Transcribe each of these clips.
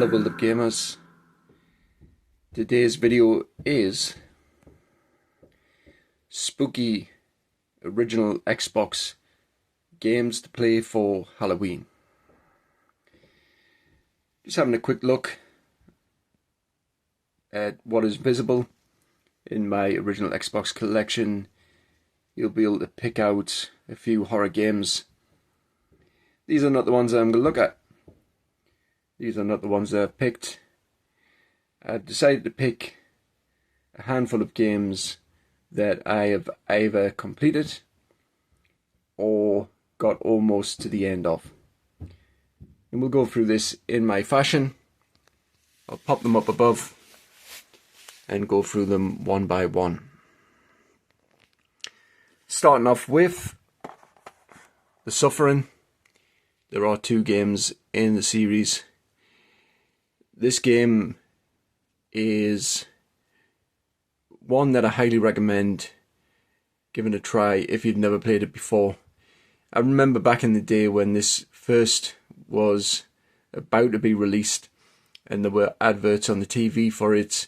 Hello build-up gamers. Today's video is spooky original Xbox games to play for Halloween. Just having a quick look at what is visible in my original Xbox collection. You'll be able to pick out a few horror games. These are not the ones I'm going to look at. These are not the ones that I've picked. I've decided to pick a handful of games that I have either completed or got almost to the end of. And we'll go through this in my fashion. I'll pop them up above and go through them one by one. Starting off with The Suffering. There are two games in the series. This game is one that I highly recommend giving a try if you've never played it before. I remember back in the day when this first was about to be released and there were adverts on the TV for it.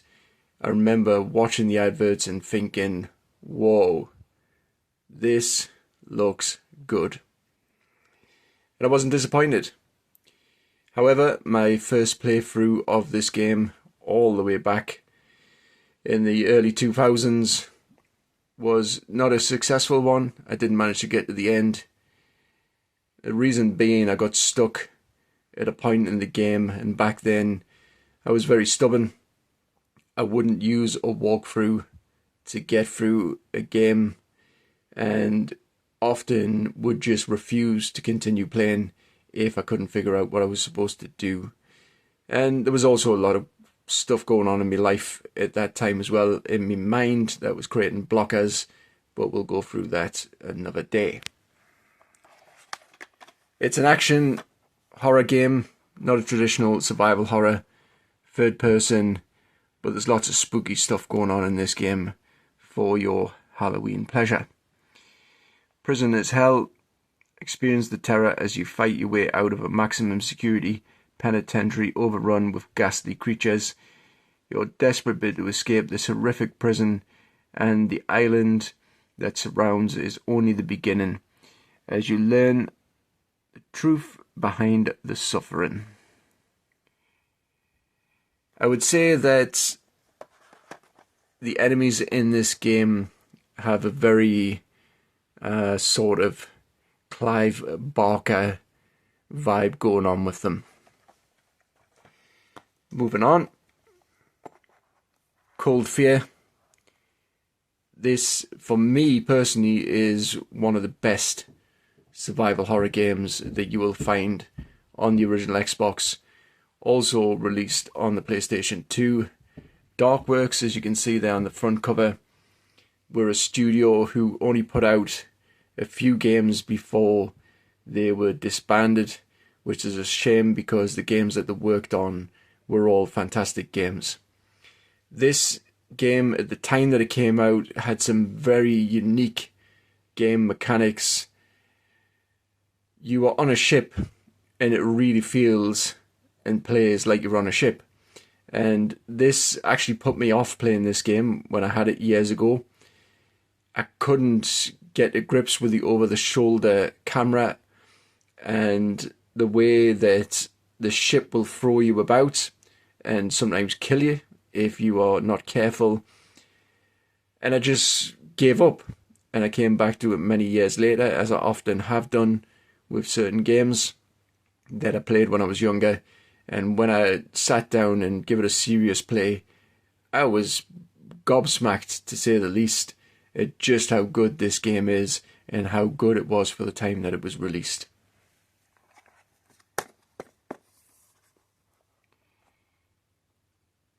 I remember watching the adverts and thinking, whoa, this looks good. And I wasn't disappointed. However, my first playthrough of this game, all the way back in the early 2000s, was not a successful one. I didn't manage to get to the end. The reason being, I got stuck at a point in the game, and back then I was very stubborn. I wouldn't use a walkthrough to get through a game, and often would just refuse to continue playing if I couldn't figure out what I was supposed to do. And there was also a lot of stuff going on in my life at that time as well, in my mind, that was creating blockers, but we'll go through that another day. It's an action horror game, not a traditional survival horror, third person, but there's lots of spooky stuff going on in this game for your Halloween pleasure. Prison is hell. Experience the terror as you fight your way out of a maximum security penitentiary overrun with ghastly creatures. Your desperate bid to escape this horrific prison and the island that surrounds is only the beginning as you learn the truth behind the suffering. I would say that the enemies in this game have a very sort of Clive Barker vibe going on with them. Moving on. Cold Fear. This, for me personally, is one of the best survival horror games that you will find on the original Xbox. Also released on the PlayStation 2. Darkworks, as you can see there on the front cover, were a studio who only put out a few games before they were disbanded, which is a shame because the games that they worked on were all fantastic games. This game, at the time that it came out, had some very unique game mechanics. You are on a ship and it really feels and plays like you're on a ship. And this actually put me off playing this game when I had it years ago. I couldn't get to grips with the over-the-shoulder camera and the way that the ship will throw you about and sometimes kill you if you are not careful. And I just gave up, and I came back to it many years later, as I often have done with certain games that I played when I was younger. And when I sat down and gave it a serious play, I was gobsmacked, to say the least, at just how good this game is and how good it was for the time that it was released.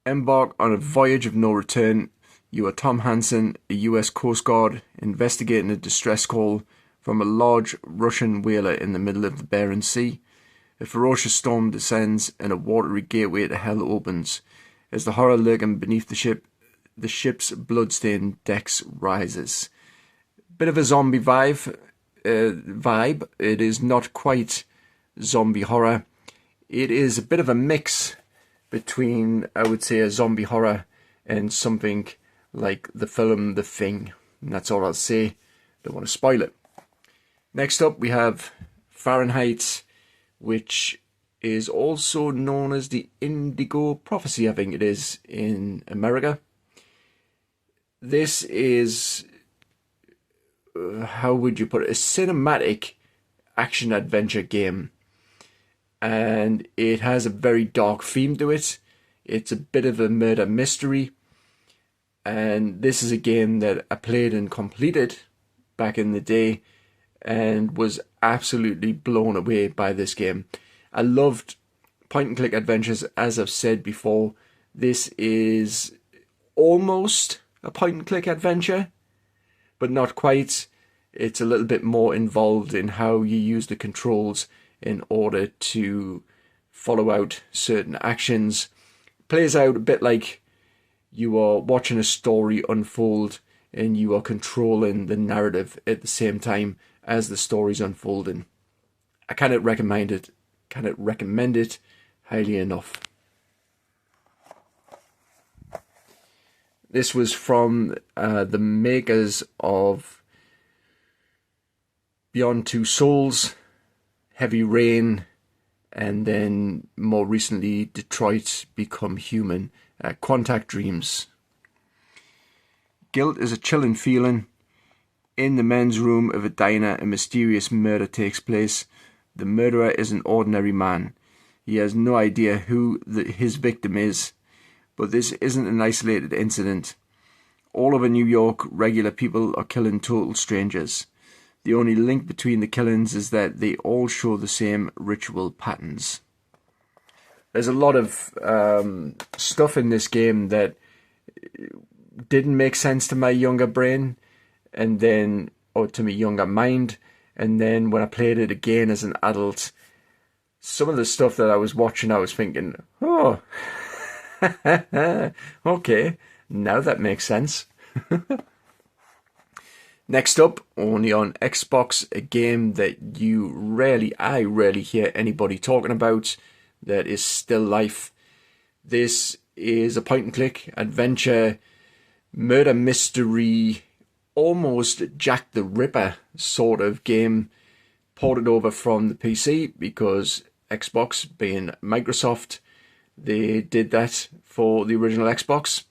Embark on a voyage of no return. You are Tom Hansen, a US Coast Guard, investigating a distress call from a large Russian whaler in the middle of the Barents Sea. A ferocious storm descends and a watery gateway to hell opens. As the horror lurking beneath the ship's bloodstained decks rises. Bit of a zombie vibe. It is not quite zombie horror. It is a bit of a mix between, I would say, a zombie horror and something like the film The Thing. And that's all I'll say. Don't want to spoil it. Next up, we have Fahrenheit, which is also known as the Indigo Prophecy, I think it is, in America. This is, how would you put it, a cinematic action-adventure game. And it has a very dark theme to it. It's a bit of a murder mystery. And this is a game that I played and completed back in the day and was absolutely blown away by this game. I loved point-and-click adventures, as I've said before. This is almost a point-and-click adventure, but not quite. It's a little bit more involved in how you use the controls in order to follow out certain actions. It plays out a bit like you are watching a story unfold and you are controlling the narrative at the same time as the story's unfolding. I cannot recommend it highly enough. This was from the makers of Beyond Two Souls, Heavy Rain, and then more recently Detroit Become Human, Quantic Dreams. Guilt is a chilling feeling. In the men's room of a diner, a mysterious murder takes place. The murderer is an ordinary man. He has no idea who his victim is, but this isn't an isolated incident. All over New York, regular people are killing total strangers. The only link between the killings is that they all show the same ritual patterns. There's a lot of stuff in this game that didn't make sense to my younger brain, or to my younger mind. And then when I played it again as an adult, some of the stuff that I was watching, I was thinking, oh, okay, now that makes sense. Next up, only on Xbox, a game that I rarely hear anybody talking about, that is Still Life. This is a point-and-click adventure, murder mystery, almost Jack the Ripper sort of game, ported over from the PC because Xbox, being Microsoft, they did that for the original Xbox.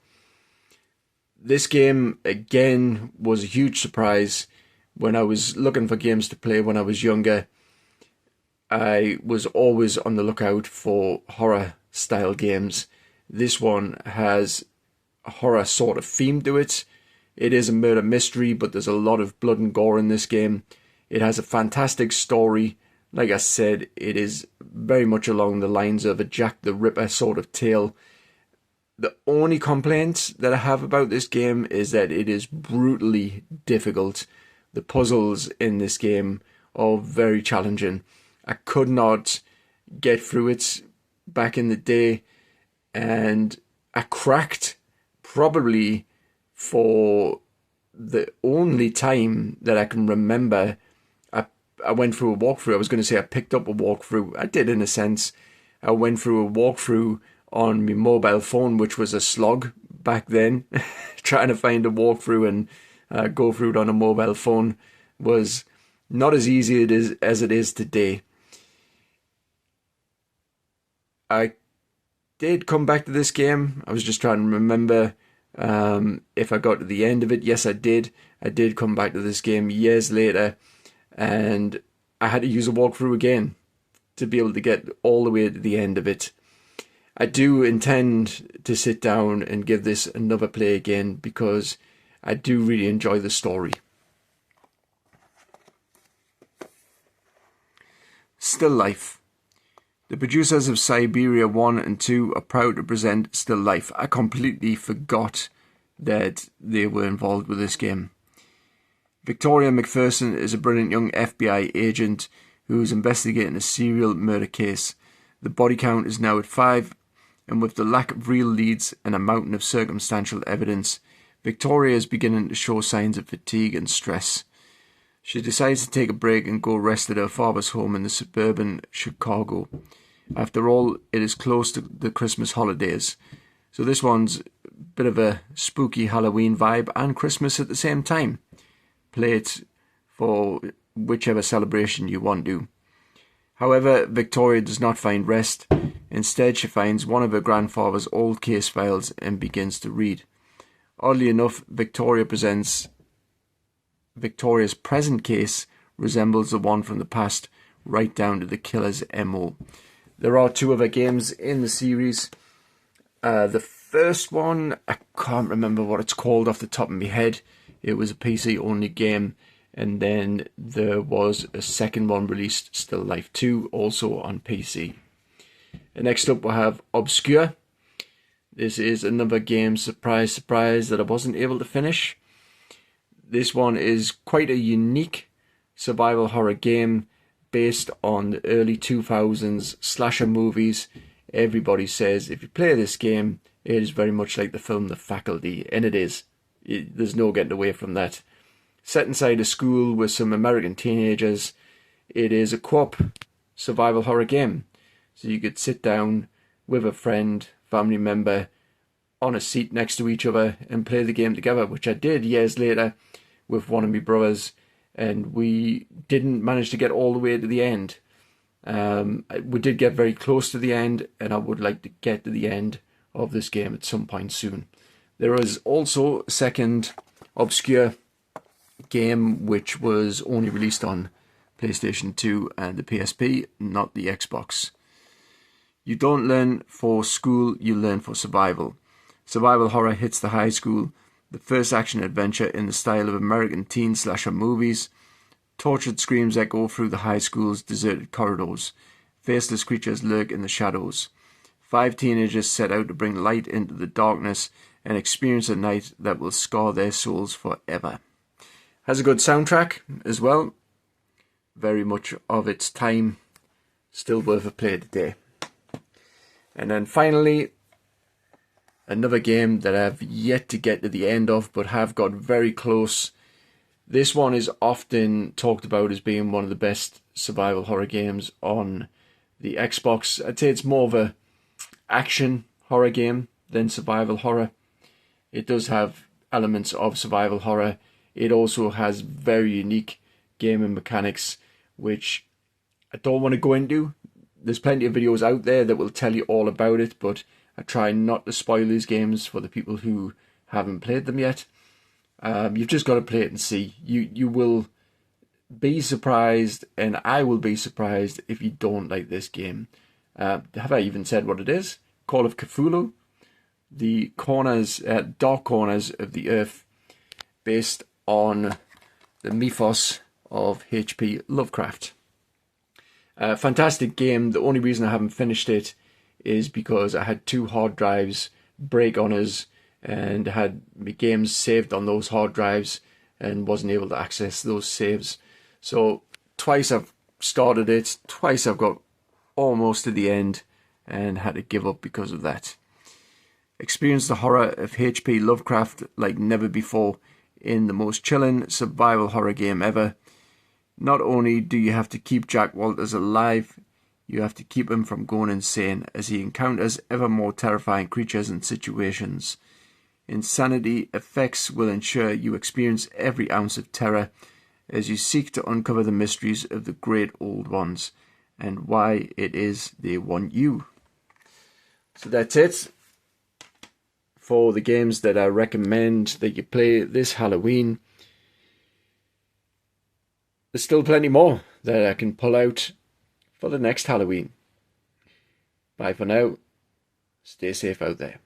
This game, again, was a huge surprise. When I was looking for games to play when I was younger, I was always on the lookout for horror-style games. This one has a horror sort of theme to it. It is a murder mystery, but there's a lot of blood and gore in this game. It has a fantastic story. Like I said, it is very much along the lines of a Jack the Ripper sort of tale. The only complaint that I have about this game is that it is brutally difficult. The puzzles in this game are very challenging. I could not get through it back in the day, and I cracked probably for the only time that I can remember. I went through a walkthrough. I was going to say I picked up a walkthrough. I did, in a sense. I went through a walkthrough on my mobile phone, which was a slog back then. Trying to find a walkthrough and go through it on a mobile phone was not as easy as it is today. I did come back to this game. I was just trying to remember if I got to the end of it. Yes, I did. I did come back to this game years later, and I had to use a walkthrough again to be able to get all the way to the end of it. I do intend to sit down and give this another play again because I do really enjoy the story. Still Life. The producers of Siberia 1 and 2 are proud to present Still Life. I completely forgot that they were involved with this game. Victoria McPherson is a brilliant young FBI agent who is investigating a serial murder case. The body count is now at 5, and with the lack of real leads and a mountain of circumstantial evidence, Victoria is beginning to show signs of fatigue and stress. She decides to take a break and go rest at her father's home in the suburban Chicago. After all, it is close to the Christmas holidays. So this one's a bit of a spooky Halloween vibe and Christmas at the same time. Play it for whichever celebration you want to. However, Victoria does not find rest. Instead, she finds one of her grandfather's old case files and begins to read. Oddly enough, Victoria's present case resembles the one from the past, right down to the killer's MO. There are 2 other games in the series. The first one, I can't remember what it's called off the top of my head. It was a PC-only game. And then there was a second one released, Still Life 2, also on PC. And next up we'll have Obscure. This is another game, surprise, surprise, that I wasn't able to finish. This one is quite a unique survival horror game based on the early 2000s slasher movies. Everybody says if you play this game, it is very much like the film The Faculty, and it is. There's no getting away from that. Set inside a school with some American teenagers, it is a co-op survival horror game. So you could sit down with a friend, family member, on a seat next to each other and play the game together, which I did years later with one of my brothers, and we didn't manage to get all the way to the end. We did get very close to the end, and I would like to get to the end of this game at some point soon. There is also a second Obscure game which was only released on PlayStation 2 and the PSP, not the Xbox. You don't learn for school, you learn for survival. Survival horror hits the high school, the first action adventure in the style of American teen slasher movies. Tortured screams echo through the high school's deserted corridors. Faceless creatures lurk in the shadows. 5 teenagers set out to bring light into the darkness and experience a night that will scar their souls forever. Has a good soundtrack as well. Very much of its time. Still worth a play today. And then finally, another game that I've yet to get to the end of, but have got very close. This one is often talked about as being one of the best survival horror games on the Xbox. I'd say it's more of a action horror game than survival horror. It does have elements of survival horror. It also has very unique gaming mechanics, which I don't want to go into. There's plenty of videos out there that will tell you all about it, but I try not to spoil these games for the people who haven't played them yet. You've just got to play it and see. You will be surprised, and I will be surprised if you don't like this game. Have I even said what it is? Call of Cthulhu. The dark corners of the earth, based on the mythos of H.P. Lovecraft. Fantastic game. The only reason I haven't finished it is because I had 2 hard drives break on us and had my games saved on those hard drives and wasn't able to access those saves. So twice I've started it, twice I've got almost to the end and had to give up because of that. Experience the horror of H.P. Lovecraft like never before in the most chilling survival horror game ever. Not only do you have to keep Jack Walters alive, you have to keep him from going insane as he encounters ever more terrifying creatures and situations. Insanity effects will ensure you experience every ounce of terror as you seek to uncover the mysteries of the great old ones and why it is they want you. So that's it for the games that I recommend that you play this Halloween. There's still plenty more that I can pull out for the next Halloween. Bye for now. Stay safe out there.